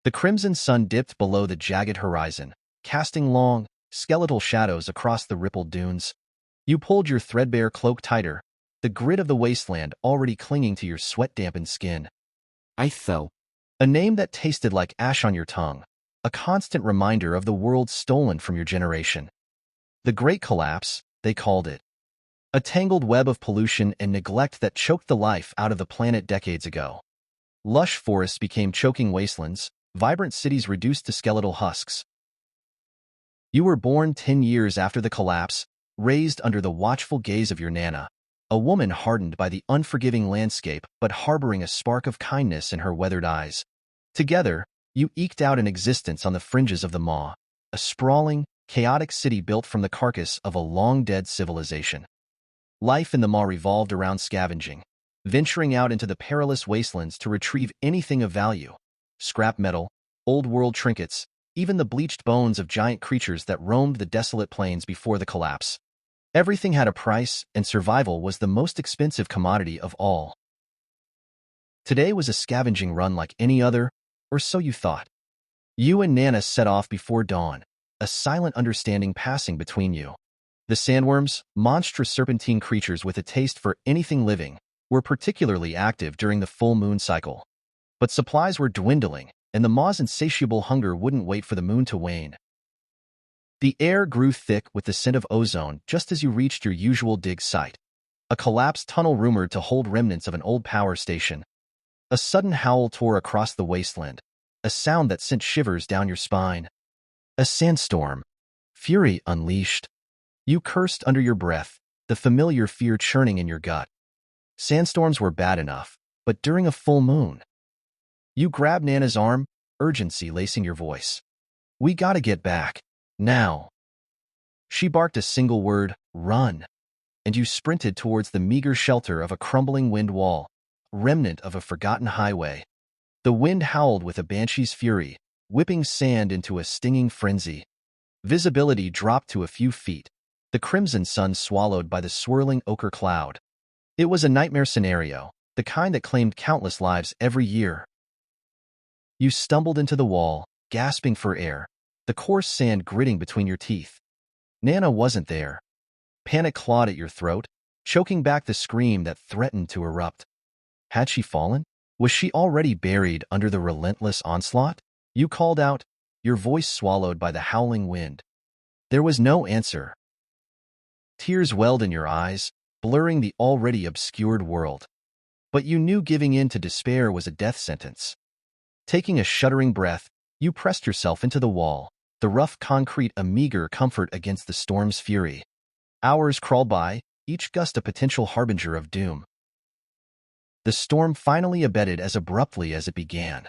The crimson sun dipped below the jagged horizon, casting long, skeletal shadows across the rippled dunes. You pulled your threadbare cloak tighter, the grit of the wasteland already clinging to your sweat-dampened skin. I fell. A name that tasted like ash on your tongue, a constant reminder of the world stolen from your generation. The Great Collapse, they called it. A tangled web of pollution and neglect that choked the life out of the planet decades ago. Lush forests became choking wastelands, vibrant cities reduced to skeletal husks. You were born 10 years after the collapse, raised under the watchful gaze of your Nana, a woman hardened by the unforgiving landscape but harboring a spark of kindness in her weathered eyes. Together, you eked out an existence on the fringes of the Maw, a sprawling, chaotic city built from the carcass of a long-dead civilization. Life in the Maw revolved around scavenging, venturing out into the perilous wastelands to retrieve anything of value. Scrap metal, old-world trinkets, even the bleached bones of giant creatures that roamed the desolate plains before the collapse. Everything had a price, and survival was the most expensive commodity of all. Today was a scavenging run like any other, or so you thought. You and Nana set off before dawn, a silent understanding passing between you. The sandworms, monstrous serpentine creatures with a taste for anything living, were particularly active during the full moon cycle. But supplies were dwindling, and the Maw's insatiable hunger wouldn't wait for the moon to wane. The air grew thick with the scent of ozone just as you reached your usual dig site, a collapsed tunnel rumored to hold remnants of an old power station. A sudden howl tore across the wasteland, a sound that sent shivers down your spine. A sandstorm. Fury unleashed. You cursed under your breath, the familiar fear churning in your gut. Sandstorms were bad enough, but during a full moon. You grabbed Nana's arm, urgency lacing your voice. We gotta get back. Now. She barked a single word, run, and you sprinted towards the meager shelter of a crumbling wind wall, remnant of a forgotten highway. The wind howled with a banshee's fury, whipping sand into a stinging frenzy. Visibility dropped to a few feet, the crimson sun swallowed by the swirling ochre cloud. It was a nightmare scenario, the kind that claimed countless lives every year. You stumbled into the wall, gasping for air, the coarse sand gritting between your teeth. Nana wasn't there. Panic clawed at your throat, choking back the scream that threatened to erupt. Had she fallen? Was she already buried under the relentless onslaught? You called out, your voice swallowed by the howling wind. There was no answer. Tears welled in your eyes, blurring the already obscured world. But you knew giving in to despair was a death sentence. Taking a shuddering breath, you pressed yourself into the wall, the rough concrete a meager comfort against the storm's fury. Hours crawled by, each gust a potential harbinger of doom. The storm finally abated as abruptly as it began.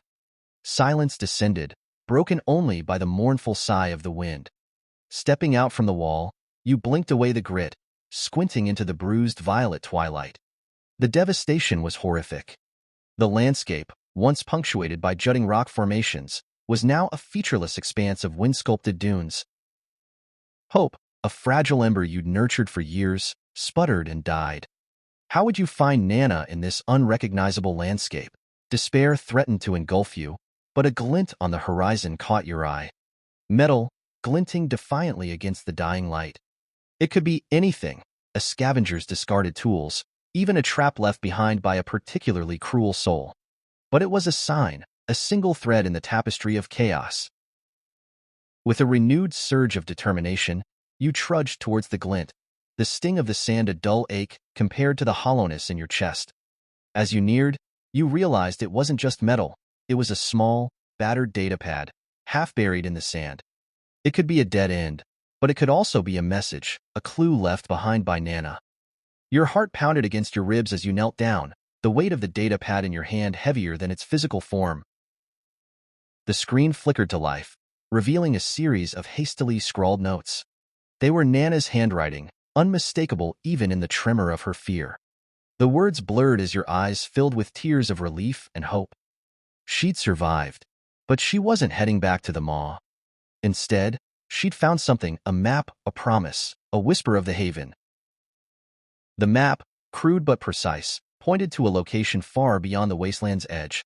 Silence descended, broken only by the mournful sigh of the wind. Stepping out from the wall, you blinked away the grit, squinting into the bruised violet twilight. The devastation was horrific. The landscape, once punctuated by jutting rock formations, was now a featureless expanse of wind-sculpted dunes. Hope, a fragile ember you'd nurtured for years, sputtered and died. How would you find Nana in this unrecognizable landscape? Despair threatened to engulf you, but a glint on the horizon caught your eye. Metal, glinting defiantly against the dying light. It could be anything, a scavenger's discarded tools, even a trap left behind by a particularly cruel soul. But it was a sign, a single thread in the tapestry of chaos. With a renewed surge of determination, you trudged towards the glint, the sting of the sand a dull ache compared to the hollowness in your chest. As you neared, you realized it wasn't just metal, it was a small, battered datapad, half buried in the sand. It could be a dead end, but it could also be a message, a clue left behind by Nana. Your heart pounded against your ribs as you knelt down, the weight of the datapad in your hand heavier than its physical form. The screen flickered to life, revealing a series of hastily scrawled notes. They were Nana's handwriting, unmistakable even in the tremor of her fear. The words blurred as your eyes filled with tears of relief and hope. She'd survived, but she wasn't heading back to the Maw. Instead, she'd found something, a map, a promise, a whisper of the haven. The map, crude but precise, pointed to a location far beyond the wasteland's edge.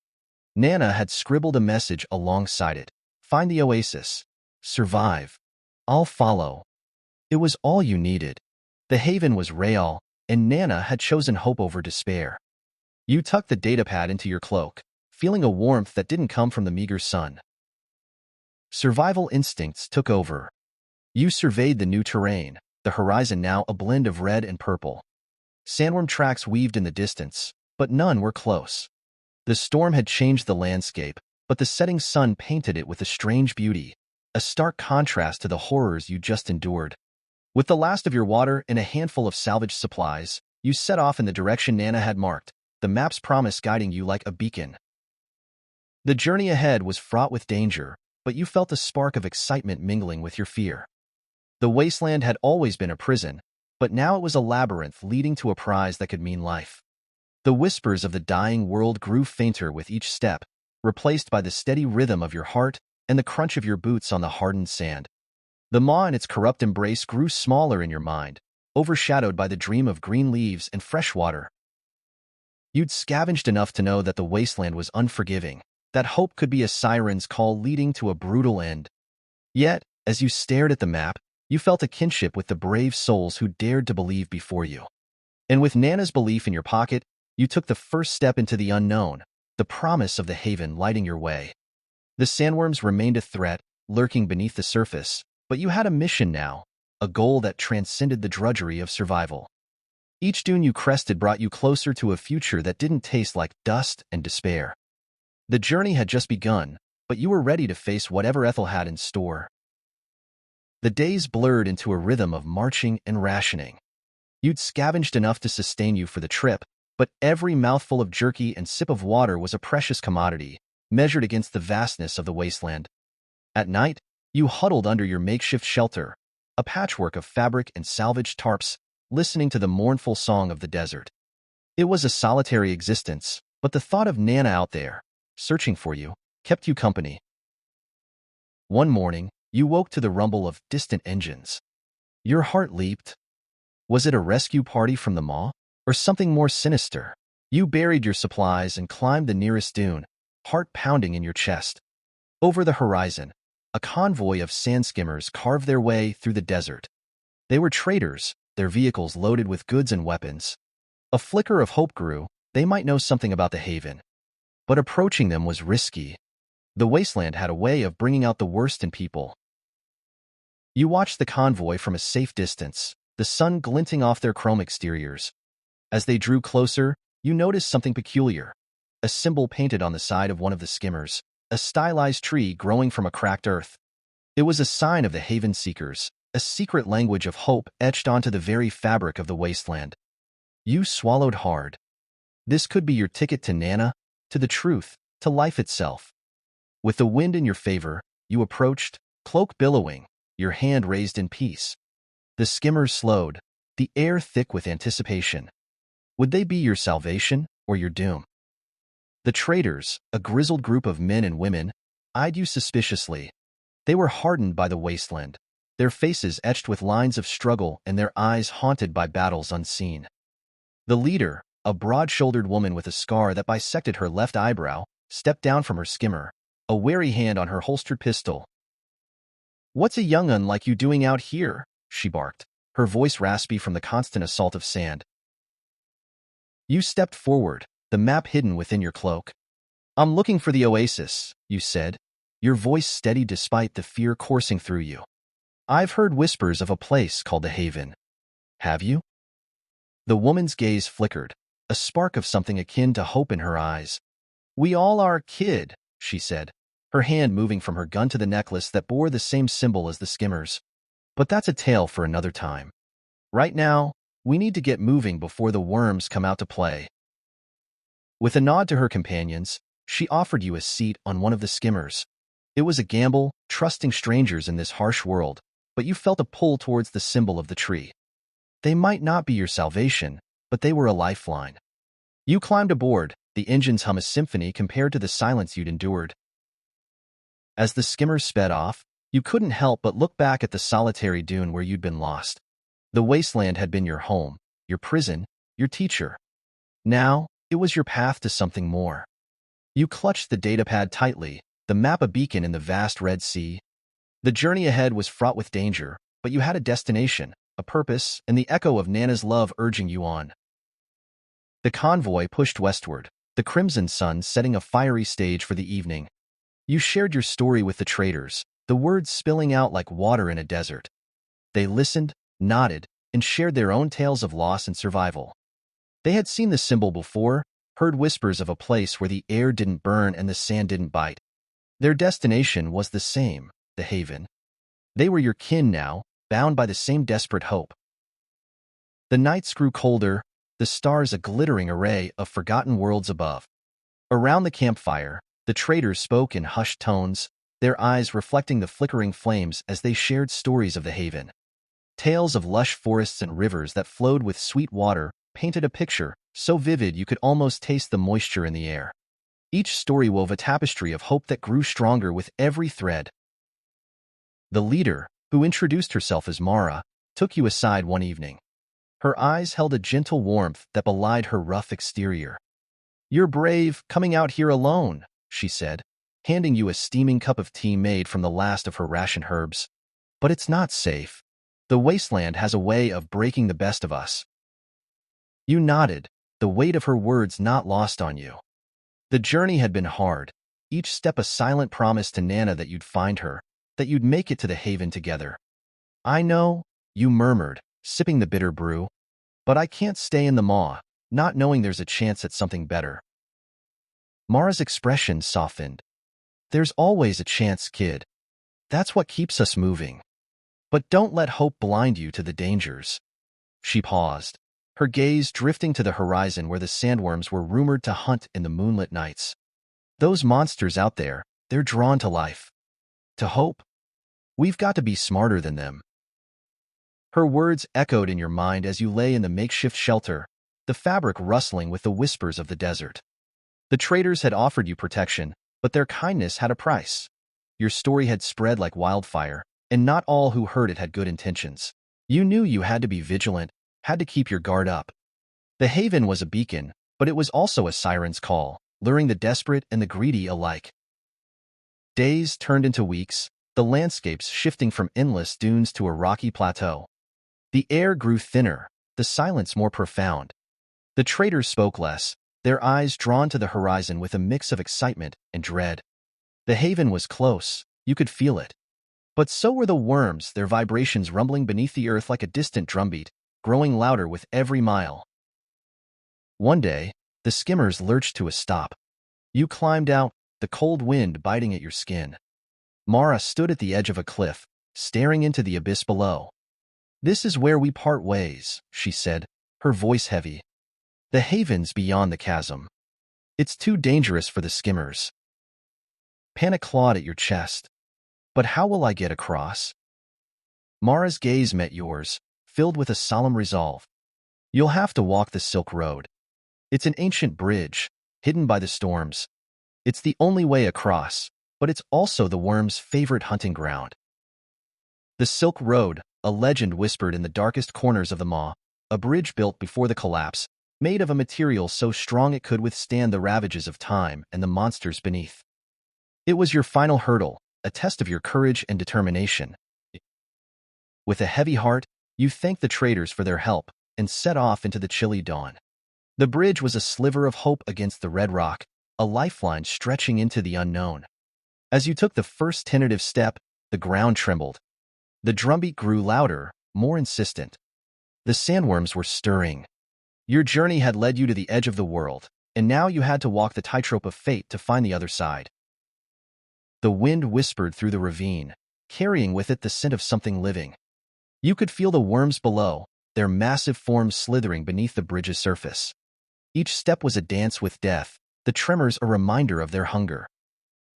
Nana had scribbled a message alongside it. Find the oasis. Survive. I'll follow. It was all you needed. The haven was real, and Nana had chosen hope over despair. You tucked the datapad into your cloak, feeling a warmth that didn't come from the meager sun. Survival instincts took over. You surveyed the new terrain, the horizon now a blend of red and purple. Sandworm tracks weaved in the distance, but none were close. The storm had changed the landscape, but the setting sun painted it with a strange beauty, a stark contrast to the horrors you just endured. With the last of your water and a handful of salvaged supplies, you set off in the direction Nana had marked, the map's promise guiding you like a beacon. The journey ahead was fraught with danger, but you felt a spark of excitement mingling with your fear. The wasteland had always been a prison, but now it was a labyrinth leading to a prize that could mean life. The whispers of the dying world grew fainter with each step, replaced by the steady rhythm of your heart and the crunch of your boots on the hardened sand. The maw in its corrupt embrace grew smaller in your mind, overshadowed by the dream of green leaves and fresh water. You'd scavenged enough to know that the wasteland was unforgiving, that hope could be a siren's call leading to a brutal end. Yet, as you stared at the map, you felt a kinship with the brave souls who dared to believe before you. And with Nana's belief in your pocket, you took the first step into the unknown, the promise of the haven lighting your way. The sandworms remained a threat, lurking beneath the surface, but you had a mission now, a goal that transcended the drudgery of survival. Each dune you crested brought you closer to a future that didn't taste like dust and despair. The journey had just begun, but you were ready to face whatever Ethel had in store. The days blurred into a rhythm of marching and rationing. You'd scavenged enough to sustain you for the trip, but every mouthful of jerky and sip of water was a precious commodity, measured against the vastness of the wasteland. At night, you huddled under your makeshift shelter, a patchwork of fabric and salvaged tarps, listening to the mournful song of the desert. It was a solitary existence, but the thought of Nana out there, searching for you, kept you company. One morning, you woke to the rumble of distant engines. Your heart leaped. Was it a rescue party from the maw, or something more sinister? You buried your supplies and climbed the nearest dune, heart pounding in your chest. Over the horizon, a convoy of sand skimmers carved their way through the desert. They were traders, their vehicles loaded with goods and weapons. A flicker of hope grew. They might know something about the haven. But approaching them was risky. The wasteland had a way of bringing out the worst in people. You watched the convoy from a safe distance, the sun glinting off their chrome exteriors. As they drew closer, you noticed something peculiar. A symbol painted on the side of one of the skimmers, a stylized tree growing from a cracked earth. It was a sign of the haven seekers, a secret language of hope etched onto the very fabric of the wasteland. You swallowed hard. This could be your ticket to Nana, to the truth, to life itself. With the wind in your favor, you approached, cloak billowing, your hand raised in peace. The skimmers slowed, the air thick with anticipation. Would they be your salvation or your doom? The traders, a grizzled group of men and women, eyed you suspiciously. They were hardened by the wasteland, their faces etched with lines of struggle and their eyes haunted by battles unseen. The leader, a broad-shouldered woman with a scar that bisected her left eyebrow, stepped down from her skimmer, a wary hand on her holstered pistol. "What's a young un like you doing out here?" she barked, her voice raspy from the constant assault of sand. You stepped forward, the map hidden within your cloak. "I'm looking for the oasis," you said, your voice steady despite the fear coursing through you. "I've heard whispers of a place called the Haven. Have you?" The woman's gaze flickered, a spark of something akin to hope in her eyes. "We all are, kid," she said, her hand moving from her gun to the necklace that bore the same symbol as the skimmers. "But that's a tale for another time. Right now, we need to get moving before the worms come out to play." With a nod to her companions, she offered you a seat on one of the skimmers. It was a gamble, trusting strangers in this harsh world, but you felt a pull towards the symbol of the tree. They might not be your salvation, but they were a lifeline. You climbed aboard, the engines hum a symphony compared to the silence you'd endured. As the skimmers sped off, you couldn't help but look back at the solitary dune where you'd been lost. The wasteland had been your home, your prison, your teacher. Now, it was your path to something more. You clutched the datapad tightly, the map a beacon in the vast Red Sea. The journey ahead was fraught with danger, but you had a destination, a purpose, and the echo of Nana's love urging you on. The convoy pushed westward, the crimson sun setting a fiery stage for the evening. You shared your story with the traders, the words spilling out like water in a desert. They listened, nodded, and shared their own tales of loss and survival. They had seen the symbol before, heard whispers of a place where the air didn't burn and the sand didn't bite. Their destination was the same, the haven. They were your kin now, bound by the same desperate hope. The nights grew colder, the stars a glittering array of forgotten worlds above. Around the campfire, the traders spoke in hushed tones, their eyes reflecting the flickering flames as they shared stories of the haven. Tales of lush forests and rivers that flowed with sweet water painted a picture so vivid you could almost taste the moisture in the air. Each story wove a tapestry of hope that grew stronger with every thread. The leader, who introduced herself as Mara, took you aside one evening. Her eyes held a gentle warmth that belied her rough exterior. "You're brave, coming out here alone," she said, handing you a steaming cup of tea made from the last of her ration herbs. "But it's not safe. The wasteland has a way of breaking the best of us." You nodded, the weight of her words not lost on you. The journey had been hard, each step a silent promise to Nana that you'd find her, that you'd make it to the haven together. "I know," you murmured, sipping the bitter brew, "but I can't stay in the maw, not knowing there's a chance at something better." Mara's expression softened. "There's always a chance, kid. That's what keeps us moving. But don't let hope blind you to the dangers." She paused, her gaze drifting to the horizon where the sandworms were rumored to hunt in the moonlit nights. "Those monsters out there, they're drawn to life. To hope. We've got to be smarter than them." Her words echoed in your mind as you lay in the makeshift shelter, the fabric rustling with the whispers of the desert. The traders had offered you protection, but their kindness had a price. Your story had spread like wildfire, and not all who heard it had good intentions. You knew you had to be vigilant, had to keep your guard up. The haven was a beacon, but it was also a siren's call, luring the desperate and the greedy alike. Days turned into weeks, the landscapes shifting from endless dunes to a rocky plateau. The air grew thinner, the silence more profound. The traders spoke less, their eyes drawn to the horizon with a mix of excitement and dread. The haven was close, you could feel it. But so were the worms, their vibrations rumbling beneath the earth like a distant drumbeat, growing louder with every mile. One day, the skimmers lurched to a stop. You climbed out, the cold wind biting at your skin. Mara stood at the edge of a cliff, staring into the abyss below. "This is where we part ways," she said, her voice heavy. "The haven's beyond the chasm. It's too dangerous for the skimmers." Panic clawed at your chest. "But how will I get across?" Mara's gaze met yours, filled with a solemn resolve. "You'll have to walk the Silk Road. It's an ancient bridge, hidden by the storms. It's the only way across, but it's also the worms' favorite hunting ground." The Silk Road, a legend whispered in the darkest corners of the maw, a bridge built before the collapse, made of a material so strong it could withstand the ravages of time and the monsters beneath. It was your final hurdle, a test of your courage and determination. With a heavy heart, you thanked the traders for their help and set off into the chilly dawn. The bridge was a sliver of hope against the red rock, a lifeline stretching into the unknown. As you took the first tentative step, the ground trembled. The drumbeat grew louder, more insistent. The sandworms were stirring. Your journey had led you to the edge of the world, and now you had to walk the tightrope of fate to find the other side. The wind whispered through the ravine, carrying with it the scent of something living. You could feel the worms below, their massive forms slithering beneath the bridge's surface. Each step was a dance with death, the tremors a reminder of their hunger.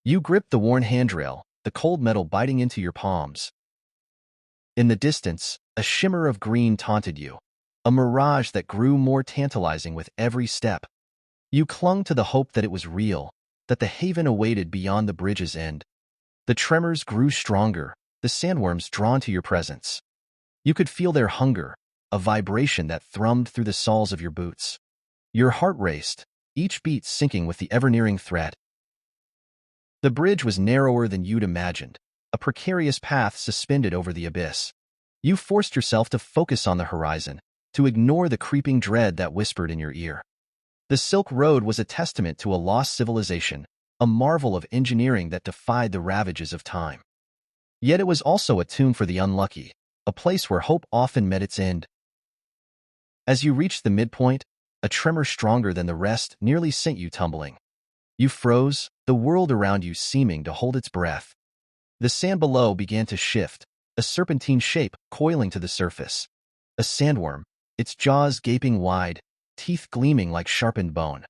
You gripped the worn handrail, the cold metal biting into your palms. In the distance, a shimmer of green taunted you, a mirage that grew more tantalizing with every step. You clung to the hope that it was real, that the haven awaited beyond the bridge's end. The tremors grew stronger, the sandworms drawn to your presence. You could feel their hunger, a vibration that thrummed through the soles of your boots. Your heart raced, each beat syncing with the ever-nearing threat. The bridge was narrower than you'd imagined, a precarious path suspended over the abyss. You forced yourself to focus on the horizon, to ignore the creeping dread that whispered in your ear. The Silk Road was a testament to a lost civilization, a marvel of engineering that defied the ravages of time. Yet it was also a tomb for the unlucky, a place where hope often met its end. As you reached the midpoint, a tremor stronger than the rest nearly sent you tumbling. You froze, the world around you seeming to hold its breath. The sand below began to shift, a serpentine shape coiling to the surface. A sandworm, its jaws gaping wide, teeth gleaming like sharpened bone.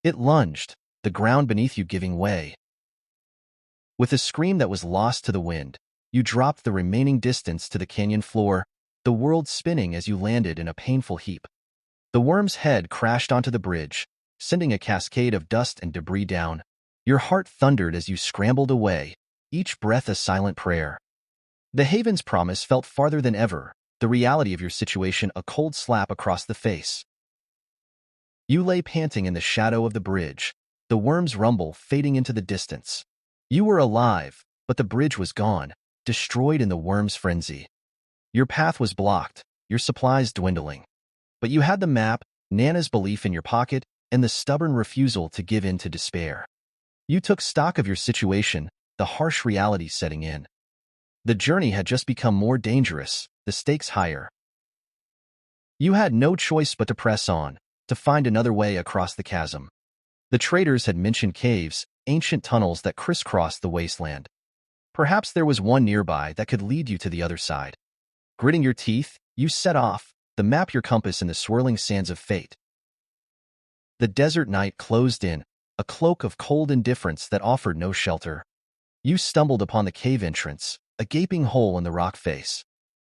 It lunged, the ground beneath you giving way. With a scream that was lost to the wind, you dropped the remaining distance to the canyon floor, the world spinning as you landed in a painful heap. The worm's head crashed onto the bridge, sending a cascade of dust and debris down. Your heart thundered as you scrambled away, each breath a silent prayer. The haven's promise felt farther than ever, the reality of your situation a cold slap across the face. You lay panting in the shadow of the bridge, the worm's rumble fading into the distance. You were alive, but the bridge was gone, destroyed in the worm's frenzy. Your path was blocked, your supplies dwindling. But you had the map, Nana's belief in your pocket, and the stubborn refusal to give in to despair. You took stock of your situation, the harsh reality setting in. The journey had just become more dangerous, the stakes higher. You had no choice but to press on, to find another way across the chasm. The traders had mentioned caves, ancient tunnels that crisscrossed the wasteland. Perhaps there was one nearby that could lead you to the other side. Gritting your teeth, you set off, the map your compass in the swirling sands of fate. The desert night closed in, a cloak of cold indifference that offered no shelter. You stumbled upon the cave entrance, a gaping hole in the rock face.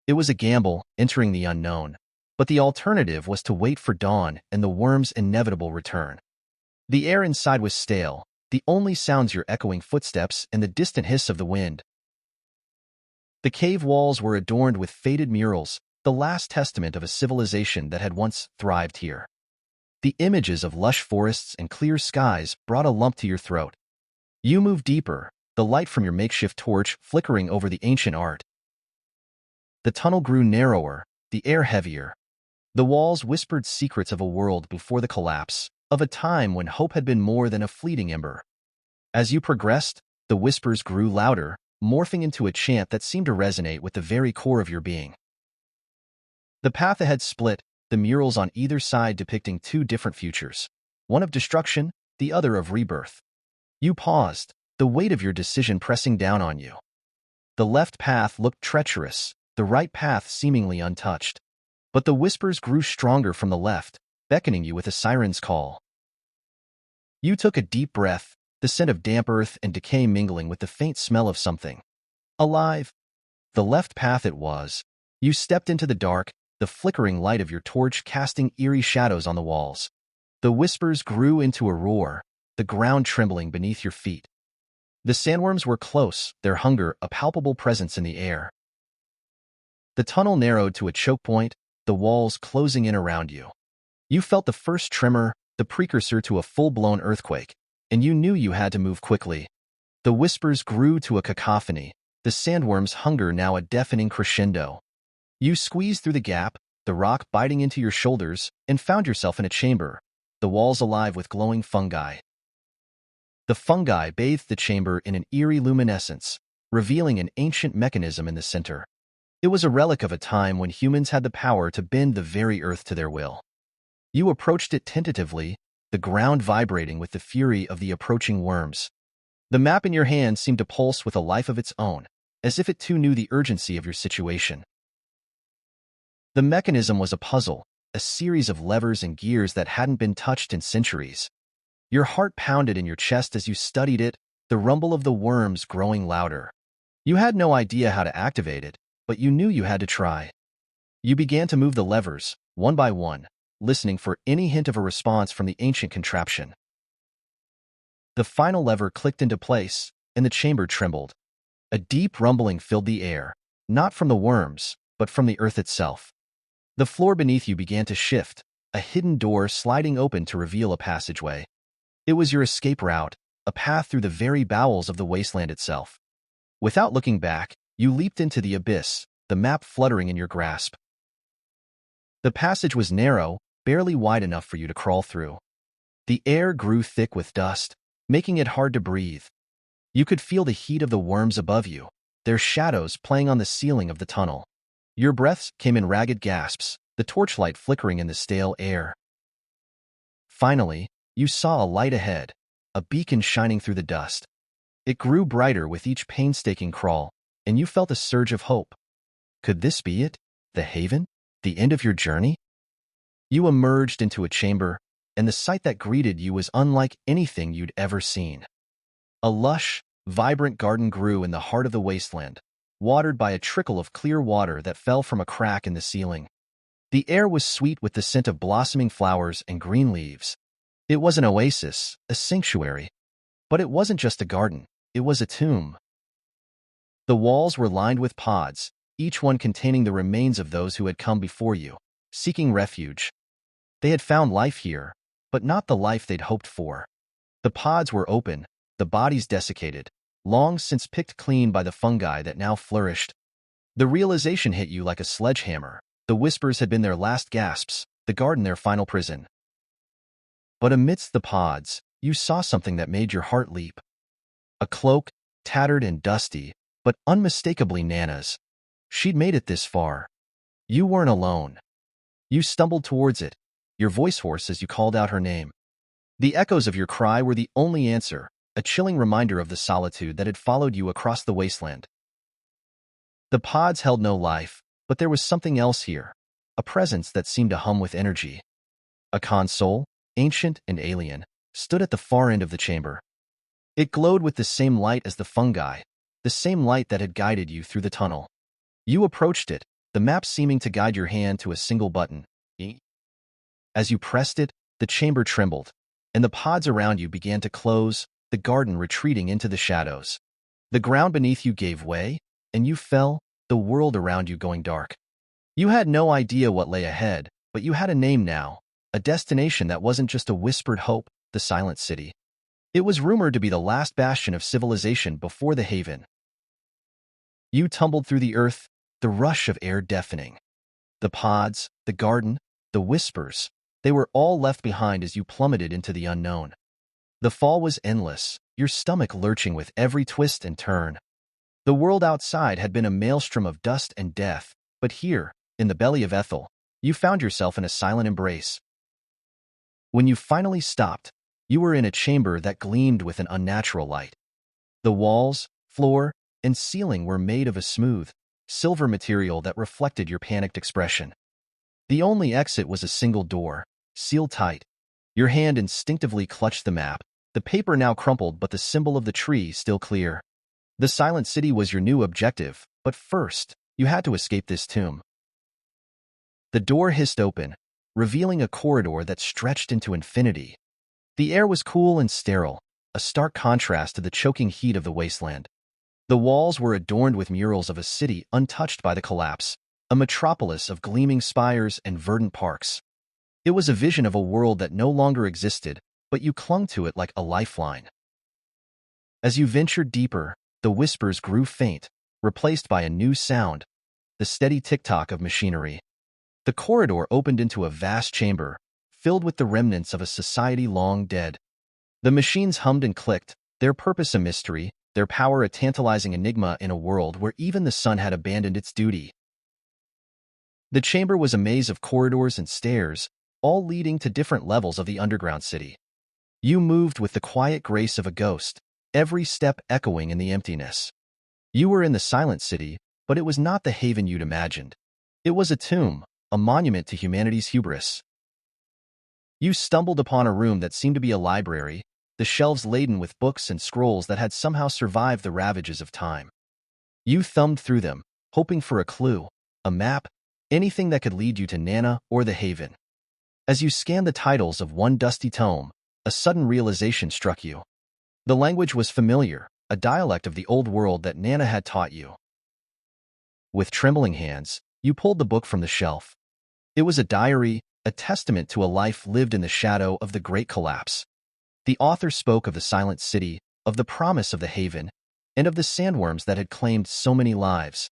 It was a gamble, entering the unknown, but the alternative was to wait for dawn and the worm's inevitable return. The air inside was stale, the only sounds your echoing footsteps and the distant hiss of the wind. The cave walls were adorned with faded murals, the last testament of a civilization that had once thrived here. The images of lush forests and clear skies brought a lump to your throat. You moved deeper, the light from your makeshift torch flickering over the ancient art. The tunnel grew narrower, the air heavier. The walls whispered secrets of a world before the collapse, of a time when hope had been more than a fleeting ember. As you progressed, the whispers grew louder, morphing into a chant that seemed to resonate with the very core of your being. The path ahead split, the murals on either side depicting two different futures, one of destruction, the other of rebirth. You paused, the weight of your decision pressing down on you. The left path looked treacherous, the right path seemingly untouched. But the whispers grew stronger from the left, beckoning you with a siren's call. You took a deep breath, the scent of damp earth and decay mingling with the faint smell of something alive. The left path it was. You stepped into the dark, the flickering light of your torch casting eerie shadows on the walls. The whispers grew into a roar, the ground trembling beneath your feet. The sandworms were close, their hunger a palpable presence in the air. The tunnel narrowed to a choke point, the walls closing in around you. You felt the first tremor, the precursor to a full-blown earthquake, and you knew you had to move quickly. The whispers grew to a cacophony, the sandworm's hunger now a deafening crescendo. You squeezed through the gap, the rock biting into your shoulders, and found yourself in a chamber, the walls alive with glowing fungi. The fungi bathed the chamber in an eerie luminescence, revealing an ancient mechanism in the center. It was a relic of a time when humans had the power to bend the very earth to their will. You approached it tentatively, the ground vibrating with the fury of the approaching worms. The map in your hand seemed to pulse with a life of its own, as if it too knew the urgency of your situation. The mechanism was a puzzle, a series of levers and gears that hadn't been touched in centuries. Your heart pounded in your chest as you studied it, the rumble of the worms growing louder. You had no idea how to activate it, but you knew you had to try. You began to move the levers, one by one, listening for any hint of a response from the ancient contraption. The final lever clicked into place, and the chamber trembled. A deep rumbling filled the air, not from the worms, but from the earth itself. The floor beneath you began to shift, a hidden door sliding open to reveal a passageway. It was your escape route, a path through the very bowels of the wasteland itself. Without looking back, you leaped into the abyss, the map fluttering in your grasp. The passage was narrow, barely wide enough for you to crawl through. The air grew thick with dust, making it hard to breathe. You could feel the heat of the worms above you, their shadows playing on the ceiling of the tunnel. Your breaths came in ragged gasps, the torchlight flickering in the stale air. Finally, you saw a light ahead, a beacon shining through the dust. It grew brighter with each painstaking crawl, and you felt a surge of hope. Could this be it? The haven? The end of your journey? You emerged into a chamber, and the sight that greeted you was unlike anything you'd ever seen. A lush, vibrant garden grew in the heart of the wasteland, watered by a trickle of clear water that fell from a crack in the ceiling. The air was sweet with the scent of blossoming flowers and green leaves. It was an oasis, a sanctuary. But it wasn't just a garden, it was a tomb. The walls were lined with pods, each one containing the remains of those who had come before you, seeking refuge. They had found life here, but not the life they'd hoped for. The pods were open, the bodies desiccated, long since picked clean by the fungi that now flourished. The realization hit you like a sledgehammer. The whispers had been their last gasps, the garden their final prison. But amidst the pods, you saw something that made your heart leap. A cloak, tattered and dusty, but unmistakably Nana's. She'd made it this far. You weren't alone. You stumbled towards it, your voice hoarse as you called out her name. The echoes of your cry were the only answer, a chilling reminder of the solitude that had followed you across the wasteland. The pods held no life, but there was something else here, a presence that seemed to hum with energy. A console, ancient and alien, stood at the far end of the chamber. It glowed with the same light as the fungi, the same light that had guided you through the tunnel. You approached it, the map seeming to guide your hand to a single button. As you pressed it, the chamber trembled, and the pods around you began to close, the garden retreating into the shadows. The ground beneath you gave way, and you fell, the world around you going dark. You had no idea what lay ahead, but you had a name now, a destination that wasn't just a whispered hope, the Silent City. It was rumored to be the last bastion of civilization before the haven. You tumbled through the earth, the rush of air deafening. The pods, the garden, the whispers, they were all left behind as you plummeted into the unknown. The fall was endless, your stomach lurching with every twist and turn. The world outside had been a maelstrom of dust and death, but here, in the belly of Ethel, you found yourself in a silent embrace. When you finally stopped, you were in a chamber that gleamed with an unnatural light. The walls, floor, and ceiling were made of a smooth, silver material that reflected your panicked expression. The only exit was a single door, sealed tight. Your hand instinctively clutched the map, the paper now crumpled but the symbol of the tree still clear. The Silent City was your new objective, but first, you had to escape this tomb. The door hissed open, revealing a corridor that stretched into infinity. The air was cool and sterile, a stark contrast to the choking heat of the wasteland. The walls were adorned with murals of a city untouched by the collapse, a metropolis of gleaming spires and verdant parks. It was a vision of a world that no longer existed, but you clung to it like a lifeline. As you ventured deeper, the whispers grew faint, replaced by a new sound, the steady tick-tock of machinery. The corridor opened into a vast chamber, filled with the remnants of a society long dead. The machines hummed and clicked, their purpose a mystery, their power a tantalizing enigma in a world where even the sun had abandoned its duty. The chamber was a maze of corridors and stairs, all leading to different levels of the underground city. You moved with the quiet grace of a ghost, every step echoing in the emptiness. You were in the Silent City, but it was not the haven you'd imagined. It was a tomb, a monument to humanity's hubris. You stumbled upon a room that seemed to be a library, the shelves laden with books and scrolls that had somehow survived the ravages of time. You thumbed through them, hoping for a clue, a map, anything that could lead you to Nana or the haven. As you scanned the titles of one dusty tome, a sudden realization struck you. The language was familiar, a dialect of the old world that Nana had taught you. With trembling hands, you pulled the book from the shelf. It was a diary, a testament to a life lived in the shadow of the Great Collapse. The author spoke of the silent city, of the promise of the haven, and of the sandworms that had claimed so many lives.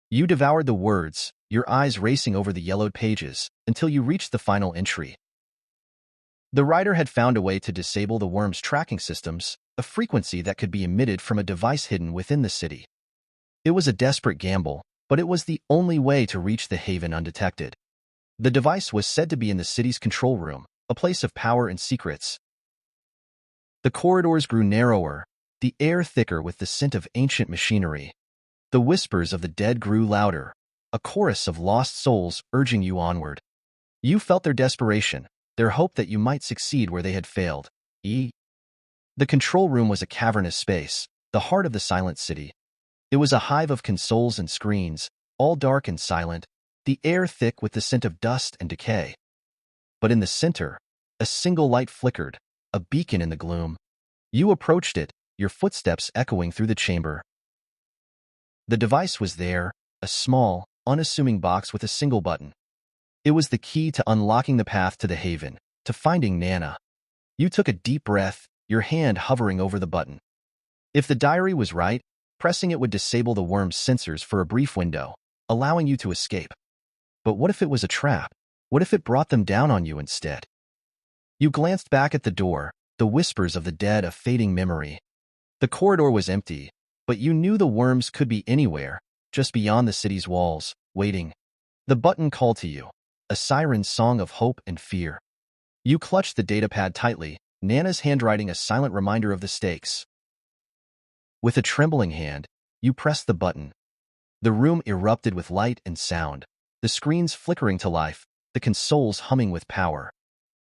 You devoured the words, your eyes racing over the yellowed pages, until you reached the final entry. The writer had found a way to disable the worm's tracking systems, a frequency that could be emitted from a device hidden within the city. It was a desperate gamble, but it was the only way to reach the haven undetected. The device was said to be in the city's control room, a place of power and secrets. The corridors grew narrower, the air thicker with the scent of ancient machinery. The whispers of the dead grew louder, a chorus of lost souls urging you onward. You felt their desperation, their hope that you might succeed where they had failed. The control room was a cavernous space, the heart of the silent city. It was a hive of consoles and screens, all dark and silent, the air thick with the scent of dust and decay. But in the center, a single light flickered, a beacon in the gloom. You approached it, your footsteps echoing through the chamber. The device was there, a small, unassuming box with a single button. It was the key to unlocking the path to the haven, to finding Nana. You took a deep breath, your hand hovering over the button. If the diary was right, pressing it would disable the worm's sensors for a brief window, allowing you to escape. But what if it was a trap? What if it brought them down on you instead? You glanced back at the door, the whispers of the dead a fading memory. The corridor was empty, but you knew the worms could be anywhere, just beyond the city's walls, waiting. The button called to you, a siren's song of hope and fear. You clutched the datapad tightly, Nana's handwriting a silent reminder of the stakes. With a trembling hand, you pressed the button. The room erupted with light and sound, the screens flickering to life, the consoles humming with power.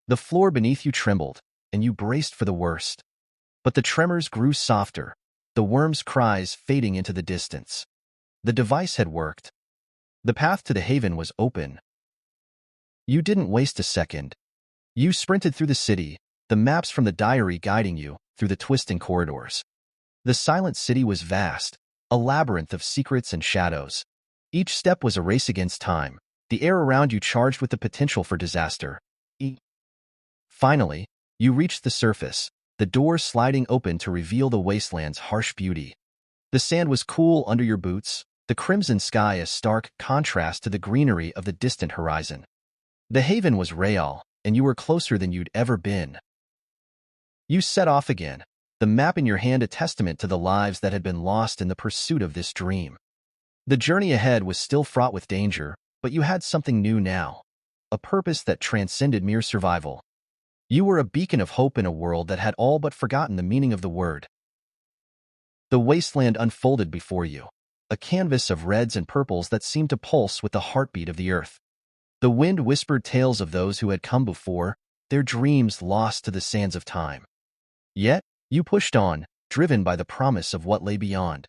The floor beneath you trembled, and you braced for the worst. But the tremors grew softer, the worms' cries fading into the distance. The device had worked. The path to the haven was open. You didn't waste a second. You sprinted through the city, the maps from the diary guiding you through the twisting corridors. The silent city was vast, a labyrinth of secrets and shadows. Each step was a race against time, the air around you charged with the potential for disaster. Finally, you reached the surface, the door sliding open to reveal the wasteland's harsh beauty. The sand was cool under your boots, the crimson sky a stark contrast to the greenery of the distant horizon. The haven was real, and you were closer than you'd ever been. You set off again, the map in your hand a testament to the lives that had been lost in the pursuit of this dream. The journey ahead was still fraught with danger, but you had something new now, a purpose that transcended mere survival. You were a beacon of hope in a world that had all but forgotten the meaning of the word. The wasteland unfolded before you, a canvas of reds and purples that seemed to pulse with the heartbeat of the earth. The wind whispered tales of those who had come before, their dreams lost to the sands of time. Yet, you pushed on, driven by the promise of what lay beyond.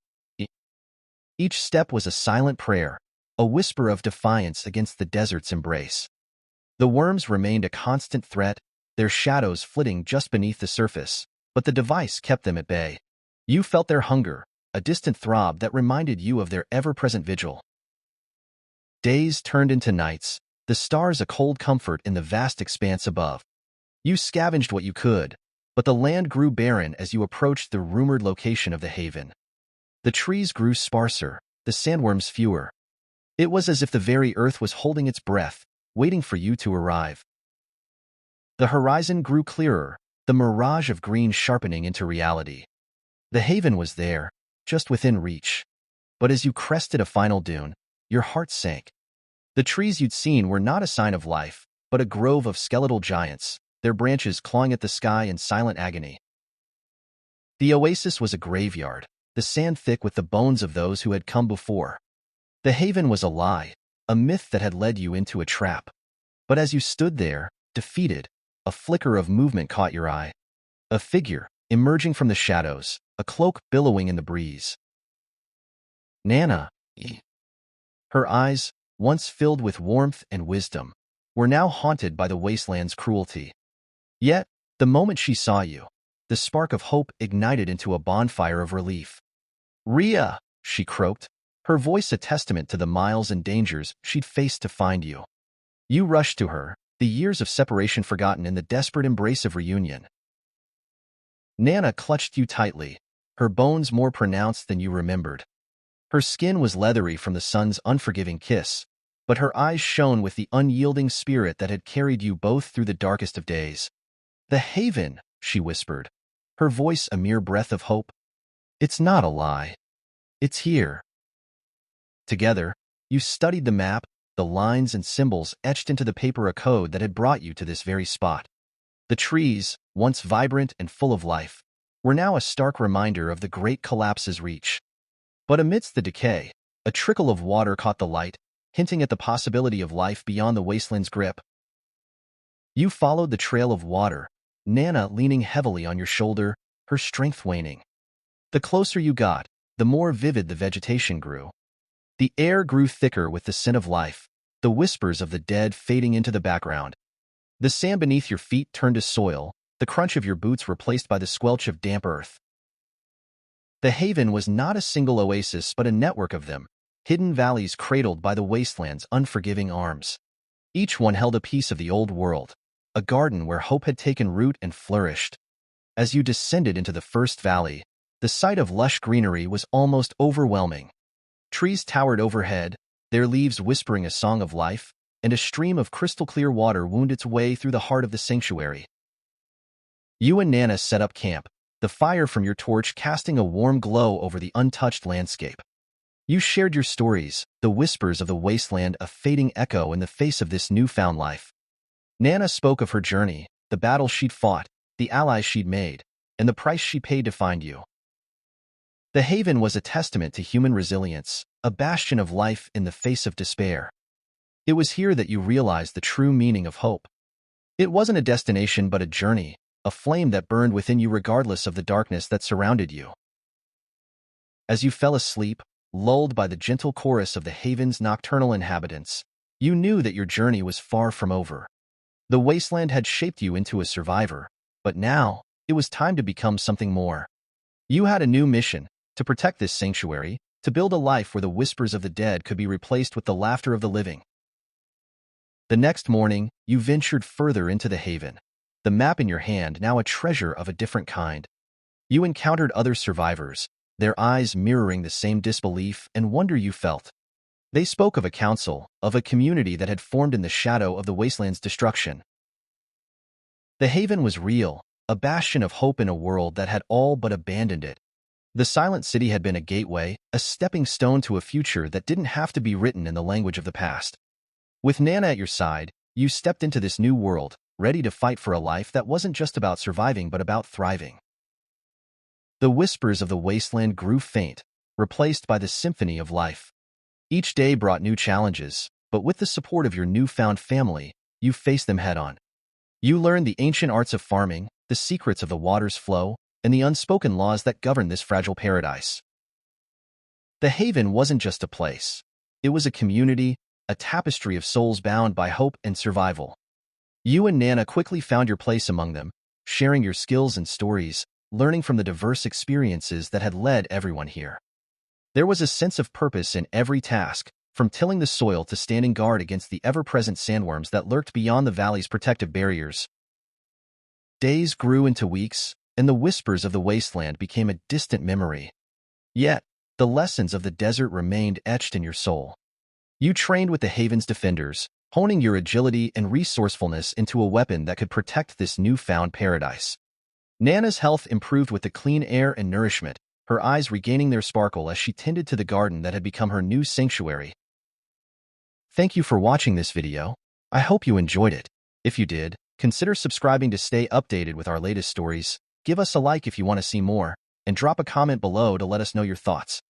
Each step was a silent prayer, a whisper of defiance against the desert's embrace. The worms remained a constant threat, their shadows flitting just beneath the surface, but the device kept them at bay. You felt their hunger, a distant throb that reminded you of their ever-present vigil. Days turned into nights, the stars a cold comfort in the vast expanse above. You scavenged what you could, but the land grew barren as you approached the rumored location of the haven. The trees grew sparser, the sandworms fewer. It was as if the very earth was holding its breath, waiting for you to arrive. The horizon grew clearer, the mirage of green sharpening into reality. The haven was there, just within reach. But as you crested a final dune, your heart sank. The trees you'd seen were not a sign of life, but a grove of skeletal giants, their branches clawing at the sky in silent agony. The oasis was a graveyard, the sand thick with the bones of those who had come before. The haven was a lie, a myth that had led you into a trap. But as you stood there, defeated, a flicker of movement caught your eye. A figure, emerging from the shadows, a cloak billowing in the breeze. Nana. Her eyes, once filled with warmth and wisdom, were now haunted by the wasteland's cruelty. Yet, the moment she saw you, the spark of hope ignited into a bonfire of relief. "Rhea," she croaked, her voice a testament to the miles and dangers she'd faced to find you. You rushed to her, the years of separation forgotten in the desperate embrace of reunion. Nana clutched you tightly, her bones more pronounced than you remembered. Her skin was leathery from the sun's unforgiving kiss, but her eyes shone with the unyielding spirit that had carried you both through the darkest of days. "The haven," she whispered, her voice a mere breath of hope. "It's not a lie. It's here." Together, you studied the map, the lines and symbols etched into the paper, a code that had brought you to this very spot. The trees, once vibrant and full of life, were now a stark reminder of the great collapse's reach. But amidst the decay, a trickle of water caught the light, hinting at the possibility of life beyond the wasteland's grip. You followed the trail of water, Nana leaning heavily on your shoulder, her strength waning. The closer you got, the more vivid the vegetation grew. The air grew thicker with the scent of life, the whispers of the dead fading into the background. The sand beneath your feet turned to soil, the crunch of your boots replaced by the squelch of damp earth. The haven was not a single oasis but a network of them, hidden valleys cradled by the wasteland's unforgiving arms. Each one held a piece of the old world, a garden where hope had taken root and flourished. As you descended into the first valley, the sight of lush greenery was almost overwhelming. Trees towered overhead, their leaves whispering a song of life, and a stream of crystal-clear water wound its way through the heart of the sanctuary. You and Nana set up camp, the fire from your torch casting a warm glow over the untouched landscape. You shared your stories, the whispers of the wasteland a fading echo in the face of this newfound life. Nana spoke of her journey, the battles she'd fought, the allies she'd made, and the price she paid to find you. The haven was a testament to human resilience, a bastion of life in the face of despair. It was here that you realized the true meaning of hope. It wasn't a destination but a journey, a flame that burned within you regardless of the darkness that surrounded you. As you fell asleep, lulled by the gentle chorus of the haven's nocturnal inhabitants, you knew that your journey was far from over. The wasteland had shaped you into a survivor, but now, it was time to become something more. You had a new mission, to protect this sanctuary, to build a life where the whispers of the dead could be replaced with the laughter of the living. The next morning, you ventured further into the haven, the map in your hand now a treasure of a different kind. You encountered other survivors, their eyes mirroring the same disbelief and wonder you felt. They spoke of a council, of a community that had formed in the shadow of the wasteland's destruction. The haven was real, a bastion of hope in a world that had all but abandoned it. The silent city had been a gateway, a stepping stone to a future that didn't have to be written in the language of the past. With Nana at your side, you stepped into this new world, ready to fight for a life that wasn't just about surviving but about thriving. The whispers of the wasteland grew faint, replaced by the symphony of life. Each day brought new challenges, but with the support of your newfound family, you faced them head-on. You learned the ancient arts of farming, the secrets of the water's flow, and the unspoken laws that govern this fragile paradise. The haven wasn't just a place. It was a community, a tapestry of souls bound by hope and survival. You and Nana quickly found your place among them, sharing your skills and stories, learning from the diverse experiences that had led everyone here. There was a sense of purpose in every task, from tilling the soil to standing guard against the ever-present sandworms that lurked beyond the valley's protective barriers. Days grew into weeks, and the whispers of the wasteland became a distant memory. Yet, the lessons of the desert remained etched in your soul. You trained with the haven's defenders, honing your agility and resourcefulness into a weapon that could protect this newfound paradise. Nana's health improved with the clean air and nourishment, her eyes regaining their sparkle as she tended to the garden that had become her new sanctuary. Thank you for watching this video. I hope you enjoyed it. If you did, consider subscribing to stay updated with our latest stories. Give us a like if you want to see more, and drop a comment below to let us know your thoughts.